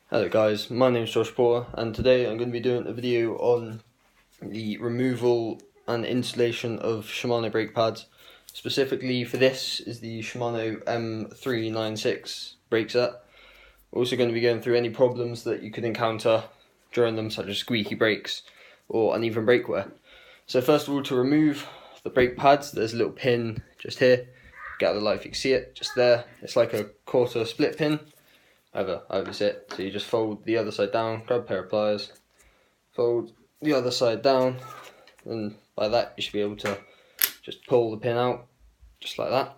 Hello guys, my name is Josh Porter and today I'm going to be doing a video on the removal and installation of Shimano brake pads. Specifically for this is the Shimano M396 brake set. We're also going to be going through any problems that you could encounter during them, such as squeaky brakes or uneven brake wear. So first of all, to remove the brake pads, there's a little pin just here. Get out of the light if you can see it, just there. It's like a quarter split pin. Over it. So you just fold the other side down, grab a pair of pliers, fold the other side down, and by that you should be able to just pull the pin out, just like that.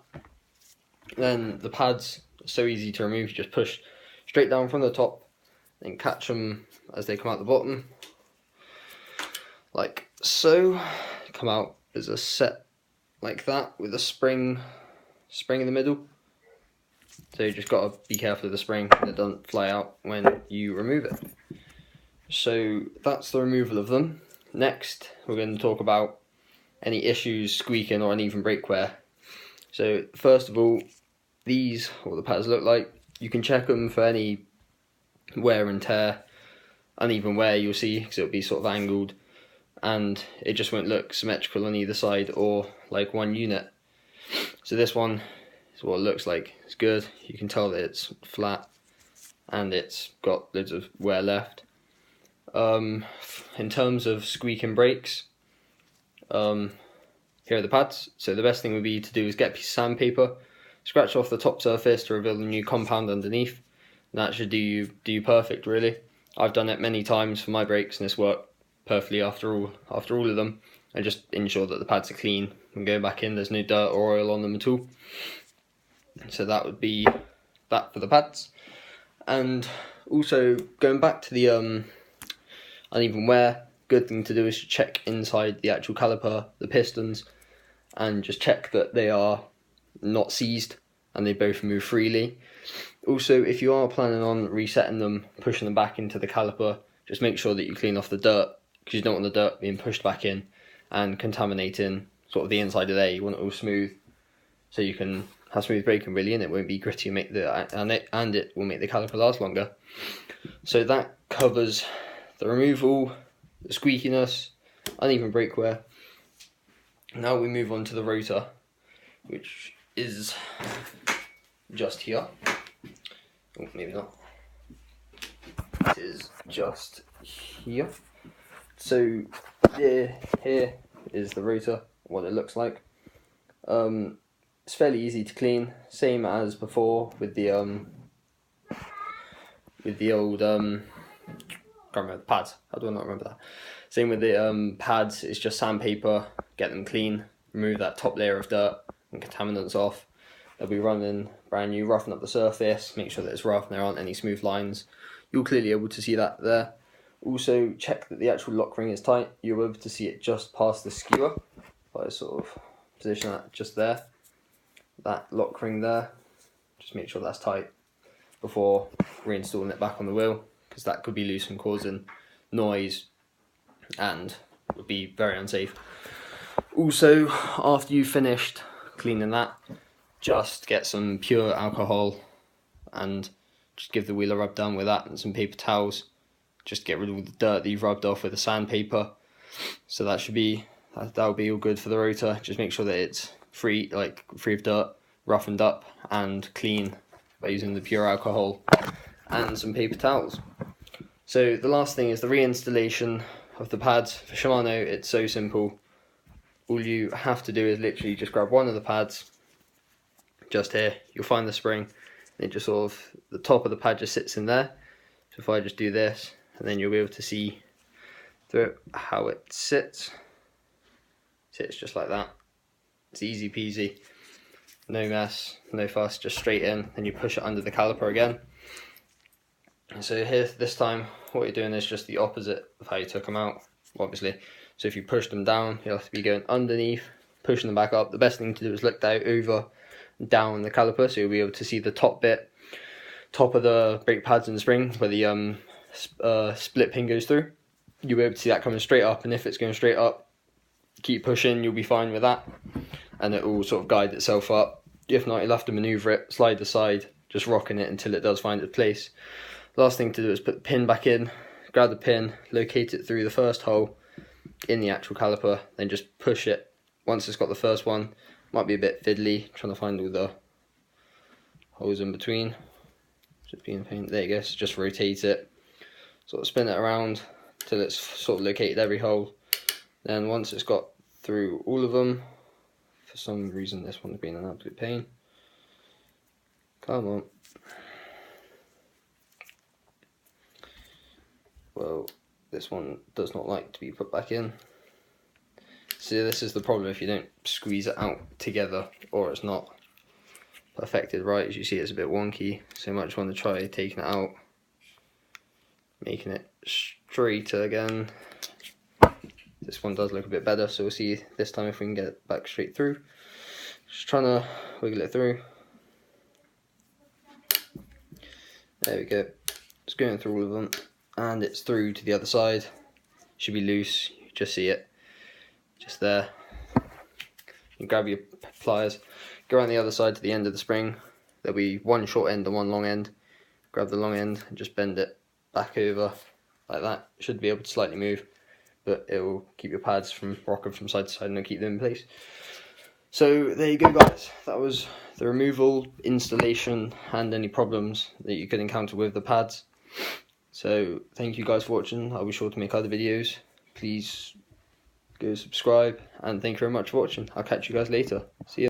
Then the pads are so easy to remove, you just push straight down from the top, then catch them as they come out the bottom, like so. Come out as a set like that with a spring in the middle. So you just got to be careful of the spring that doesn't fly out when you remove it. So that's the removal of them. Next, we're going to talk about any issues squeaking or uneven brake wear. So first of all, these, what the pads look like, you can check them for any wear and tear, uneven wear you'll see, because it'll be sort of angled, and it just won't look symmetrical on either side or like one unit. So this one is what it looks like. It's good. You can tell that it's flat and it's got loads of wear left. In terms of squeaking brakes, here are the pads. So the best thing would be to do is get a piece of sandpaper, scratch off the top surface to reveal the new compound underneath, and that should do you perfect, really. I've done it many times for my brakes and it's worked perfectly after all of them. And just ensure that the pads are clean and go back in, there's no dirt or oil on them at all. So that would be that for the pads. And also going back to the uneven wear, good thing to do is to check inside the actual caliper, the pistons, and just check that they are not seized and they both move freely. Also, if you are planning on resetting them, pushing them back into the caliper, just make sure that you clean off the dirt, because you don't want the dirt being pushed back in and contaminating sort of the inside of there. You want it all smooth so you can have smooth braking, really, and it won't be gritty and it will make the caliper last longer. So that covers the removal, the squeakiness, uneven brake wear. Now we move on to the rotor, which is just here. Oh, maybe not. It is just here. So here is the rotor, what it looks like. It's fairly easy to clean, same as before with the old can't remember the pads. How do I not remember that? Same with the pads. It's just sandpaper, get them clean, remove that top layer of dirt and contaminants off. They'll be running brand new, roughen up the surface, make sure that it's rough and there aren't any smooth lines. You'll clearly be able to see that there. Also check that the actual lock ring is tight. You'll be able to see it just past the skewer. If I sort of position that just there, that lock ring there, just make sure that's tight before reinstalling it back on the wheel, because that could be loose and causing noise and would be very unsafe. Also, after you've finished cleaning that, just get some pure alcohol and just give the wheel a rub down with that and some paper towels. Just get rid of all the dirt that you've rubbed off with the sandpaper. So that'll be all good for the rotor. Just make sure that it's free of dirt, roughened up and clean by using the pure alcohol and some paper towels. So the last thing is the reinstallation of the pads. For Shimano, it's so simple. All you have to do is literally just grab one of the pads, just here, you'll find the spring, and it just sort of, the top of the pad just sits in there. So if I just do this, and then you'll be able to see through how it sits. Sits just like that. It's easy peasy, no mess, no fuss, just straight in. Then you push it under the caliper again. And so here, this time, what you're doing is just the opposite of how you took them out, obviously. So if you push them down, you'll have to be going underneath, pushing them back up. The best thing to do is look over, down the caliper, so you'll be able to see the top of the brake pads and the spring, where the split pin goes through. You'll be able to see that coming straight up, and if it's going straight up, keep pushing, you'll be fine with that, and it will sort of guide itself up. If not, you'll have to maneuver it, slide the side, just rocking it until it does find its place, Last thing to do is put the pin back in, grab the pin, locate it through the first hole in the actual caliper, then just push it. Once it's got the first one, might be a bit fiddly trying to find all the holes in between. Just being a pain. There you go. So just rotate it, sort of spin it around till it's sort of located every hole. Then once it's got through all of them, for some reason this one's been an absolute pain. Come on. Well, this one does not like to be put back in. See, this is the problem if you don't squeeze it out together, or it's not perfected right. As you see, it's a bit wonky, so you might just want to try taking it out, making it straighter again. This one does look a bit better, so we'll see this time if we can get it back straight through. Just trying to wiggle it through. There we go. It's going through all of them, and it's through to the other side. Should be loose, you just see it, just there. You grab your pliers, go around the other side to the end of the spring. There'll be one short end and one long end. Grab the long end and just bend it back over like that. Should be able to slightly move, but it will keep your pads from rocking from side to side and it'll keep them in place. So there you go, guys. That was the removal, installation, and any problems that you could encounter with the pads. So thank you guys for watching. I'll be sure to make other videos. Please go subscribe, and thank you very much for watching. I'll catch you guys later. See ya.